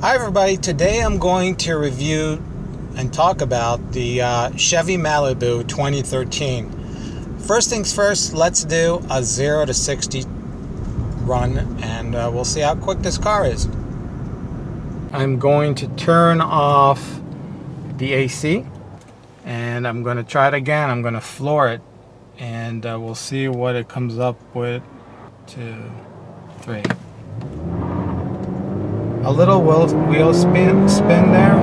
Hi everybody, today I'm going to review and talk about the Chevy Malibu 2013. First things first, let's do a 0 to 60 run and we'll see how quick this car is. I'm going to turn off the AC and I'm going to try it again. I'm going to floor it and we'll see what it comes up with. 2, 3. A little wheel spin there.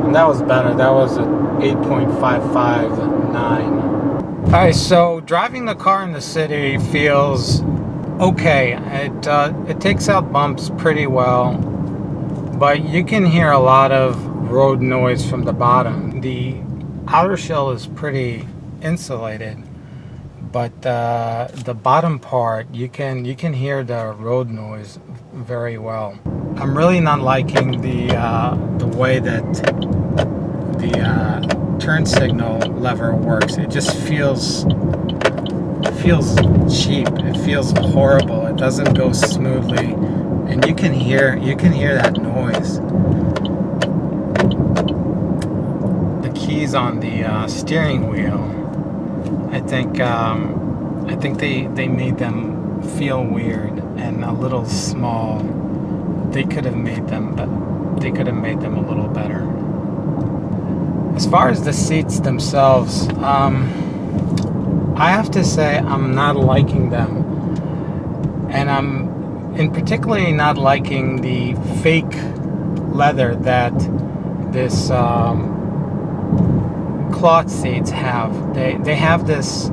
And that was better. That was at 8.559. Alright, so driving the car in the city feels okay. It takes out bumps pretty well, but you can hear a lot of road noise from the bottom. The outer shell is pretty insulated, but the bottom part you can hear the road noise very well. I'm really not liking the way that the turn signal lever works. It just feels cheap. It feels horrible. It doesn't go smoothly, and you can hear that noise. The keys on the steering wheel, I think they made them feel weird and a little small. They could have made them a little better. As far as the seats themselves, I have to say I'm not liking them, and I'm in particularly not liking the fake leather that this cloth seats have. They have this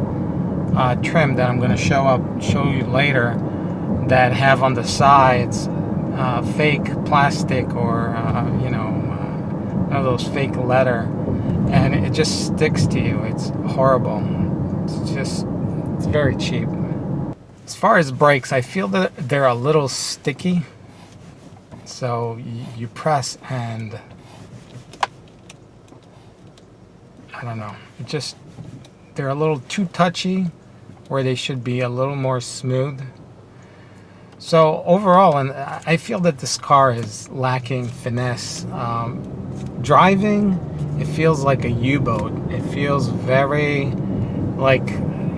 trim that I'm going to show you later that have on the sides fake plastic or one of those fake leather, and it just sticks to you. It's horrible. It's very cheap. As far as brakes, I feel that they're a little sticky, so you press and I don't know, they're a little too touchy where they should be a little more smooth. So overall, and I feel that this car is lacking finesse. Driving, it feels like a U-boat. It feels very like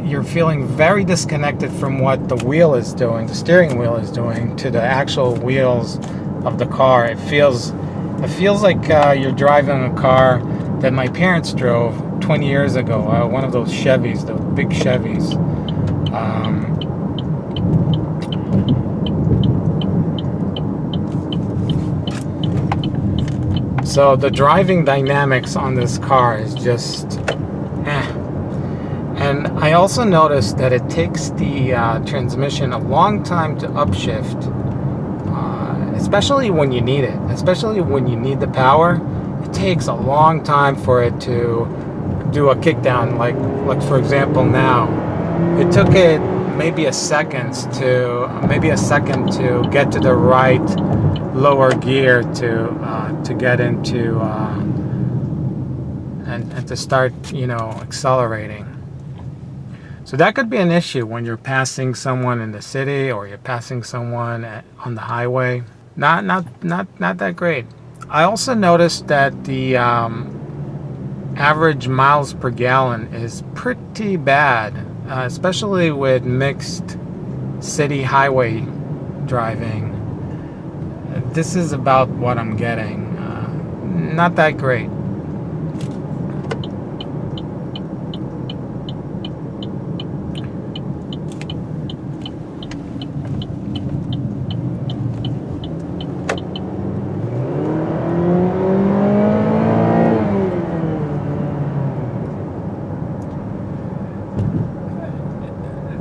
you're feeling very disconnected from what the wheel is doing, the steering wheel is doing, to the actual wheels of the car. It feels like you're driving a car that my parents drove 20 years ago, one of those Chevys, the big Chevys. So the driving dynamics on this car is just And I also noticed that it takes the transmission a long time to upshift, especially when you need it, especially when you need the power. It takes a long time for it to do a kickdown, like for example now. It took it maybe a second to get to the right lower gear to get into and to start accelerating. So that could be an issue when you're passing someone in the city or you're passing someone on the highway. Not that great. I also noticed that the average miles per gallon is pretty bad, especially with mixed city highway driving. This is about what I'm getting. Not that great.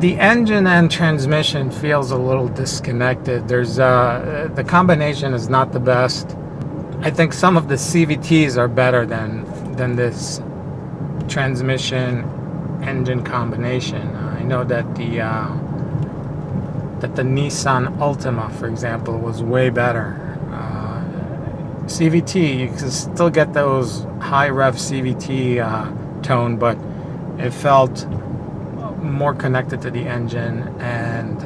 The engine and transmission feels a little disconnected. There's the combination is not the best. I think some of the CVTs are better than this transmission engine combination. I know that the Nissan Altima, for example, was way better. CVT, you can still get those high rev CVT tone, but it felt more connected to the engine, and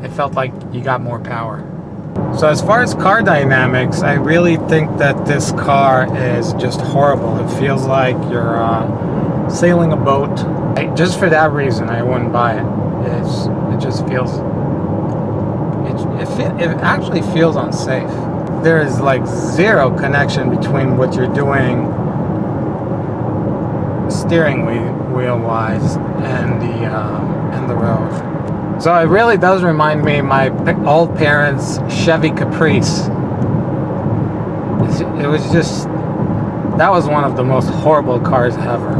it felt like you got more power. So as far as car dynamics, I really think that this car is just horrible. It feels like you're sailing a boat. Just for that reason, I wouldn't buy it. It just feels... It actually feels unsafe. There is like zero connection between what you're doing steering wheel wise and the road. So it really does remind me of my old parents' Chevy Caprice. It was just, that was one of the most horrible cars ever.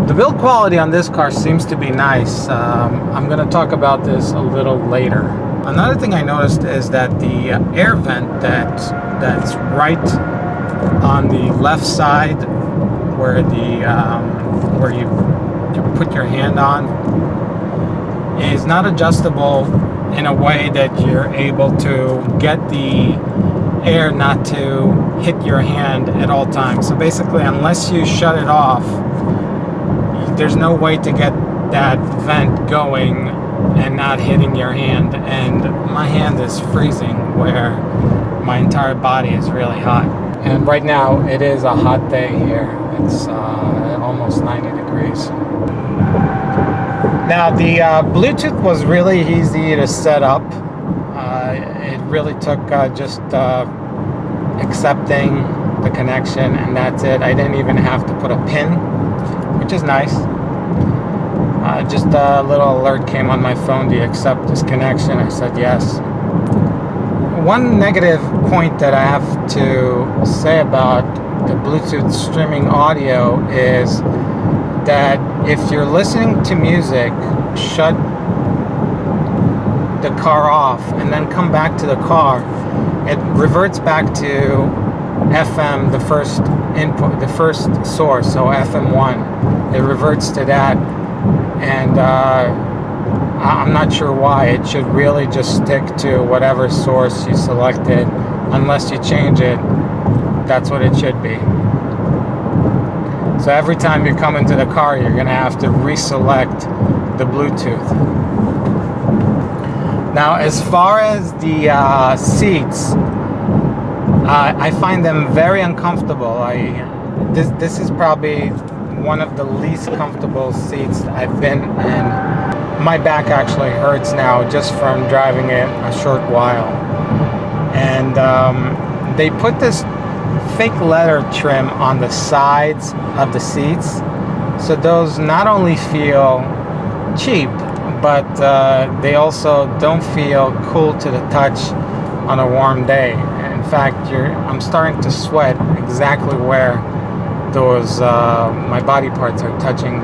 The build quality on this car seems to be nice. I'm going to talk about this a little later. Another thing I noticed is that the air vent that's right on the left side, where you put your hand on, is not adjustable in a way that you're able to get the air not to hit your hand at all times. So basically, unless you shut it off, there's no way to get that vent going and not hitting your hand. And my hand is freezing where my entire body is really hot. And right now it is a hot day here. It's almost 90 degrees. Now the Bluetooth was really easy to set up. It really took just accepting the connection, and that's it. I didn't even have to put a pin, which is nice. Just a little alert came on my phone. Do you accept this connection? I said yes. One negative point that I have to say about the Bluetooth streaming audio is that if you're listening to music, shut the car off and then come back to the car, it reverts back to FM, the first input, the first source, so FM1. It reverts to that, and I'm not sure why. It should really just stick to whatever source you selected. Unless you change it, that's what it should be. So every time you come into the car, you're going to have to reselect the Bluetooth. Now, as far as the seats, I find them very uncomfortable. This is probably one of the least comfortable seats I've been in. My back actually hurts now just from driving it a short while. And they put this fake leather trim on the sides of the seats, so those not only feel cheap, but they also don't feel cool to the touch on a warm day. In fact, I'm starting to sweat exactly where those my body parts are touching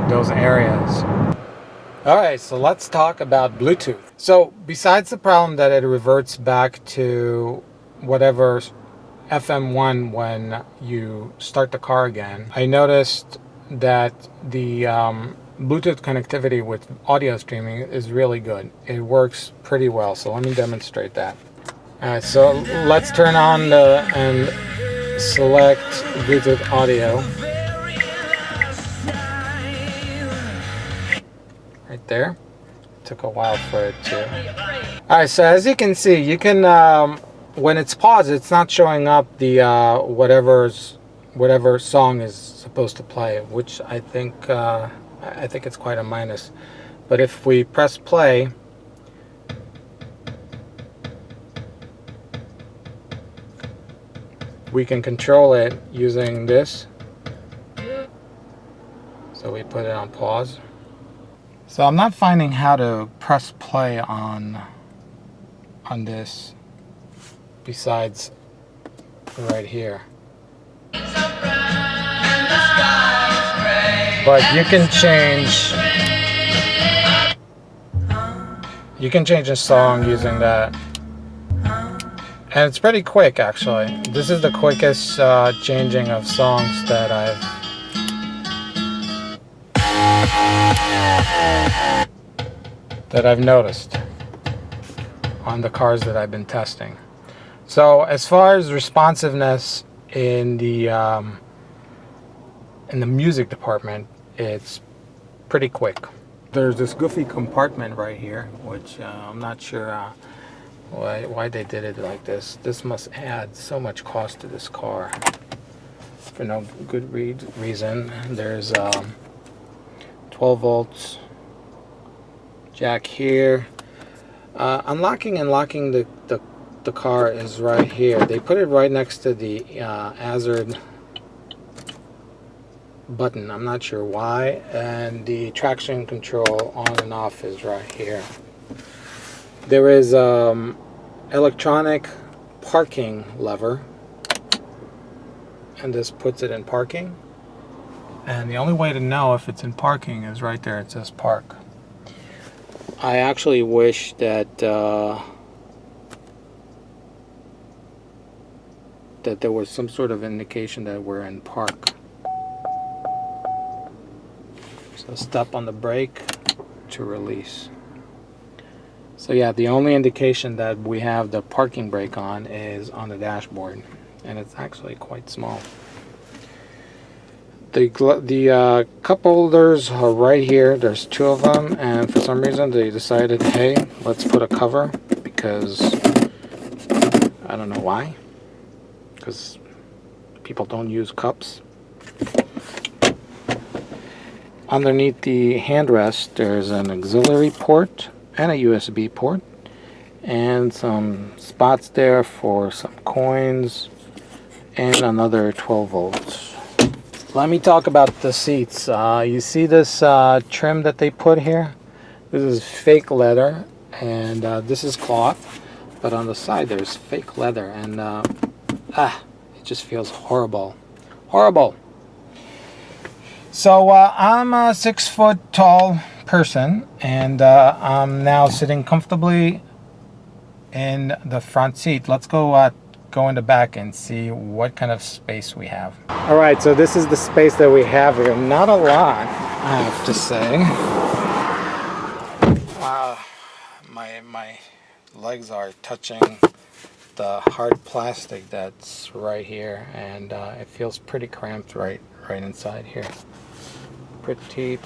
those areas. All right, so let's talk about Bluetooth. So besides the problem that it reverts back to whatever FM1 when you start the car again, I noticed that the Bluetooth connectivity with audio streaming is really good. It works pretty well, so let me demonstrate that. Alright, so let's turn on and select Bluetooth audio. Right there. Took a while for it to... Alright, so as you can see, you can... when it's paused, it's not showing up the whatever song is supposed to play, which I think it's quite a minus. But if we press play, we can control it using this. So we put it on pause. So I'm not finding how to press play on this besides right here. But you can change a song using that. And it's pretty quick, actually. This is the quickest changing of songs that I've noticed on the cars that I've been testing. So as far as responsiveness in the music department, it's pretty quick. There's this goofy compartment right here, which I'm not sure why they did it like this. This must add so much cost to this car for no good reason. There's 12 volts jack here. Unlocking and locking the car is right here. They put it right next to the hazard button. I'm not sure why. And the traction control on and off is right here. There is electronic parking lever, and this puts it in parking. And the only way to know if it's in parking is right there. It says park. I actually wish that that there was some sort of indication that we're in park. So step on the brake to release. So yeah, the only indication that we have the parking brake on is on the dashboard, and it's actually quite small. The cup holders are right here. There's 2 of them, and for some reason they decided, hey, let's put a cover, because I don't know why, because people don't use cups. Underneath the handrest there's an auxiliary port and a USB port, and some spots there for some coins, and another 12 volts. Let me talk about the seats. You see this trim that they put here? This is fake leather, and this is cloth, but on the side there's fake leather, and it just feels horrible. Horrible. So I'm a 6 foot tall person, and I'm now sitting comfortably in the front seat. Let's go in the back and see what kind of space we have. All right, so this is the space that we have here. Not a lot, I have to say. My legs are touching the hard plastic that's right here, and it feels pretty cramped right inside here. Pretty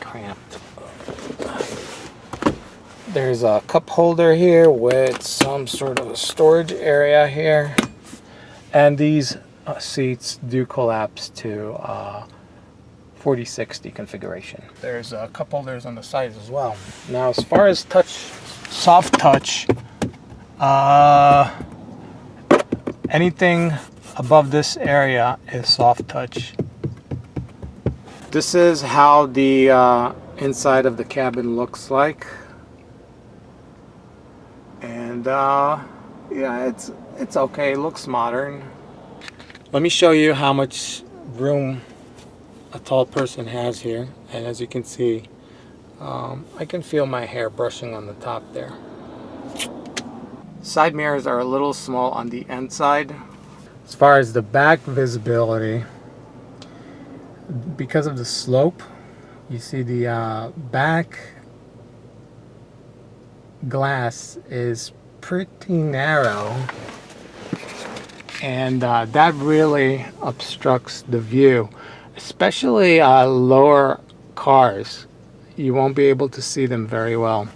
cramped. There's a cup holder here with some sort of a storage area here, and these seats do collapse to 40/60 configuration. There's cup holders on the sides as well. Now, as far as soft touch, anything above this area is soft touch. This is how the inside of the cabin looks like, and yeah, it's okay. It looks modern. Let me show you how much room a tall person has here, and as you can see, I can feel my hair brushing on the top there. Side mirrors are a little small on the inside. As far as the back visibility, because of the slope, you see the back glass is pretty narrow, and that really obstructs the view, especially lower cars. You won't be able to see them very well.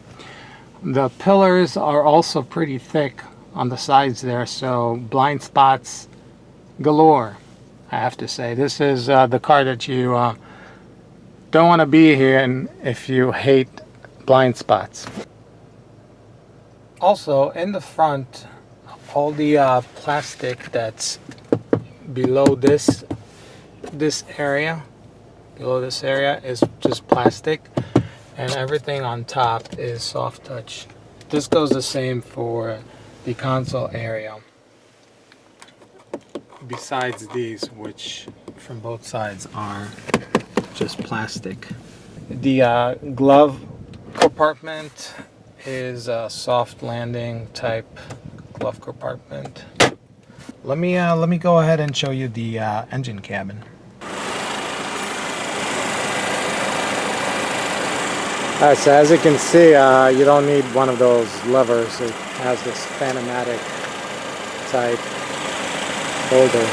The pillars are also pretty thick on the sides there, so blind spots galore, I have to say. This is the car that you don't want to be here in if you hate blind spots. Also, in the front, all the plastic that's below this area is just plastic, and everything on top is soft touch. This goes the same for the console area, besides these, which from both sides are just plastic. The glove compartment is a soft landing type glove compartment. Let me go ahead and show you the engine cabin. Alright, so as you can see, you don't need one of those levers. It has this pneumatic type holder.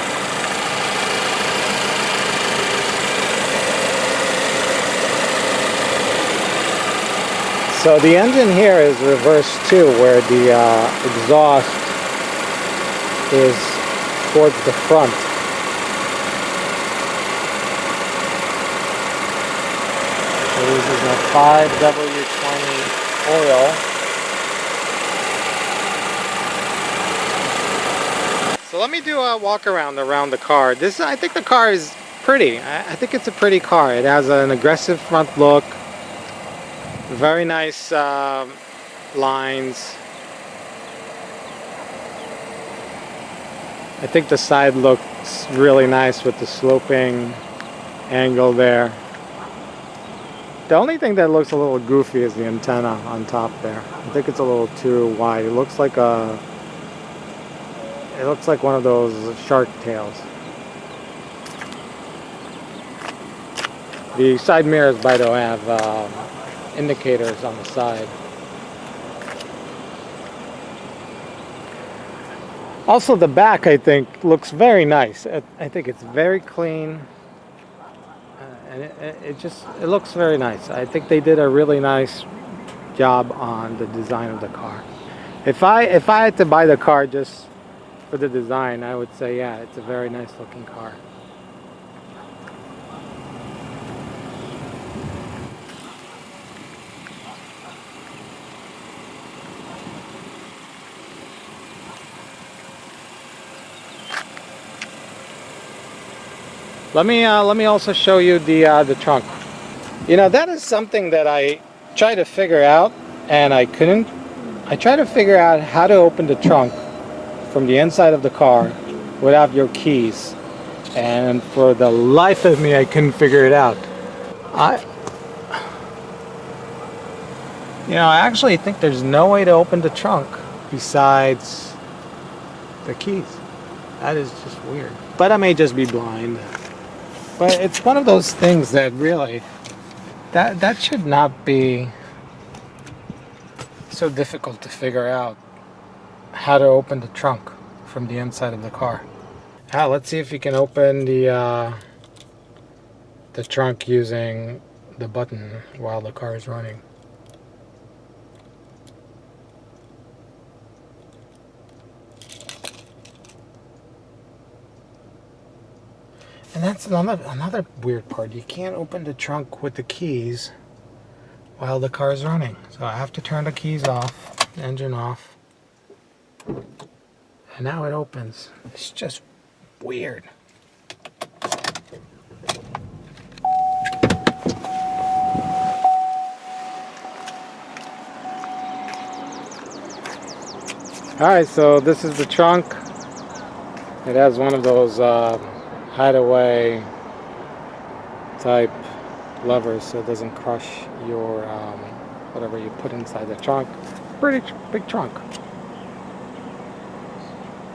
So the engine here is reversed too, where the exhaust is towards the front. So this is a 5W20 oil. So let me do a walk around the car. I think the car is pretty. I think it's a pretty car. It has an aggressive front look. Very nice lines. I think the side looks really nice with the sloping angle there. The only thing that looks a little goofy is the antenna on top there. I think it's a little too wide. It looks like one of those shark tails. The side mirrors, by the way, have indicators on the side. Also, the back, I think, looks very nice. I think it's very clean, and it looks very nice. I think they did a really nice job on the design of the car. If I had to buy the car just for the design, I would say, yeah, it's a very nice looking car. Let me also show you the trunk. You know, that is something that I tried to figure out, and I couldn't. I tried to figure out how to open the trunk from the inside of the car without your keys, and for the life of me, I couldn't figure it out. I actually think there's no way to open the trunk besides the keys. That is just weird. But I may just be blind. But it's one of those things that really, that should not be so difficult to figure out how to open the trunk from the inside of the car. Now let's see if you can open the trunk using the button while the car is running. And that's another weird part. You can't open the trunk with the keys while the car is running. So I have to turn the keys off, the engine off. And now it opens. It's just weird. Alright, so this is the trunk. It has one of those hideaway type levers so it doesn't crush your whatever you put inside the trunk. Pretty big trunk.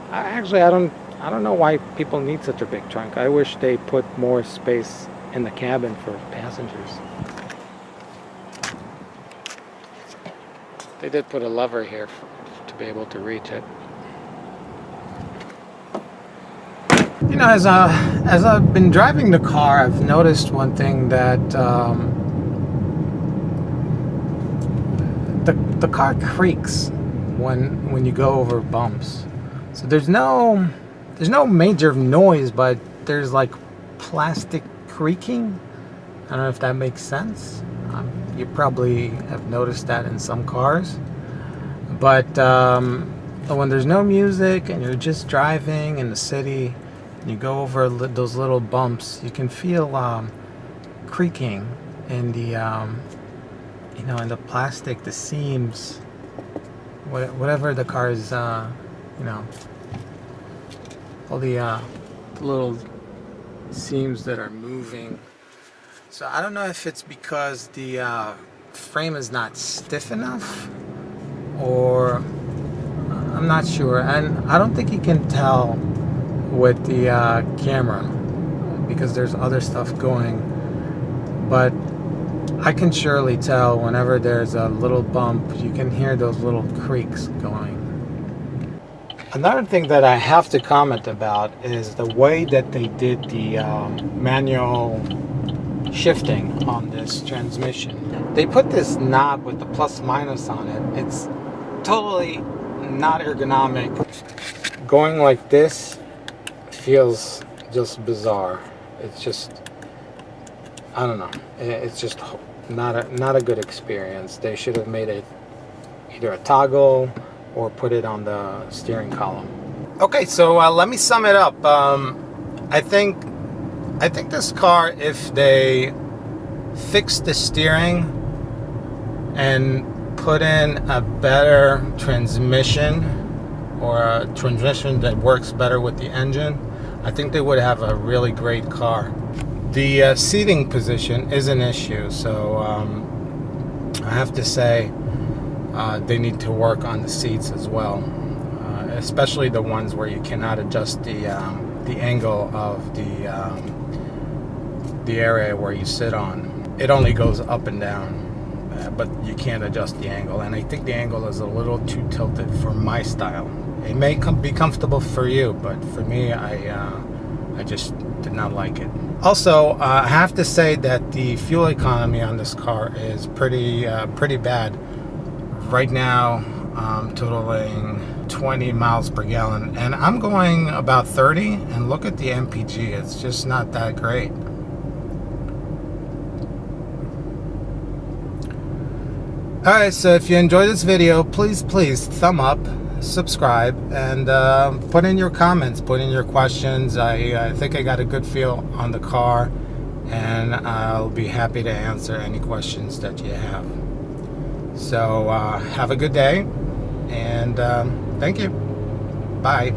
I don't know why people need such a big trunk. I wish they put more space in the cabin for passengers. They did put a lever here to be able to reach it. You know, as I've been driving the car, I've noticed one thing, that the car creaks when you go over bumps. So there's no major noise, but there's like plastic creaking. I don't know if that makes sense. You probably have noticed that in some cars. But when there's no music and you're just driving in the city, you go over those little bumps, you can feel creaking in the in the plastic, the seams, whatever the car is, all the little seams that are moving. So I don't know if it's because the frame is not stiff enough, or I'm not sure, and I don't think you can tell with the camera because there's other stuff going, but I can surely tell whenever there's a little bump. You can hear those little creaks going. Another thing that I have to comment about is the way that they did the manual shifting on this transmission. They put this knob with the plus minus on it. It's totally not ergonomic. Going like this feels just bizarre. It's just, I don't know. It's just not a good experience. They should have made it either a toggle or put it on the steering column. Okay, so let me sum it up. I think this car, if they fix the steering and put in a better transmission, or a transmission that works better with the engine, I think they would have a really great car. The seating position is an issue, so I have to say they need to work on the seats as well, especially the ones where you cannot adjust the angle of the area where you sit on. It only goes up and down, but you can't adjust the angle, and I think the angle is a little too tilted for my style. It may be comfortable for you, but for me, I just did not like it. Also, I have to say that the fuel economy on this car is pretty bad. Right now, I'm totaling 20 miles per gallon, and I'm going about 30, and look at the MPG. It's just not that great. Alright, so if you enjoyed this video, please thumb up, subscribe, and put in your comments, put in your questions. I think I got a good feel on the car, and I'll be happy to answer any questions that you have. So have a good day, and thank you. Bye.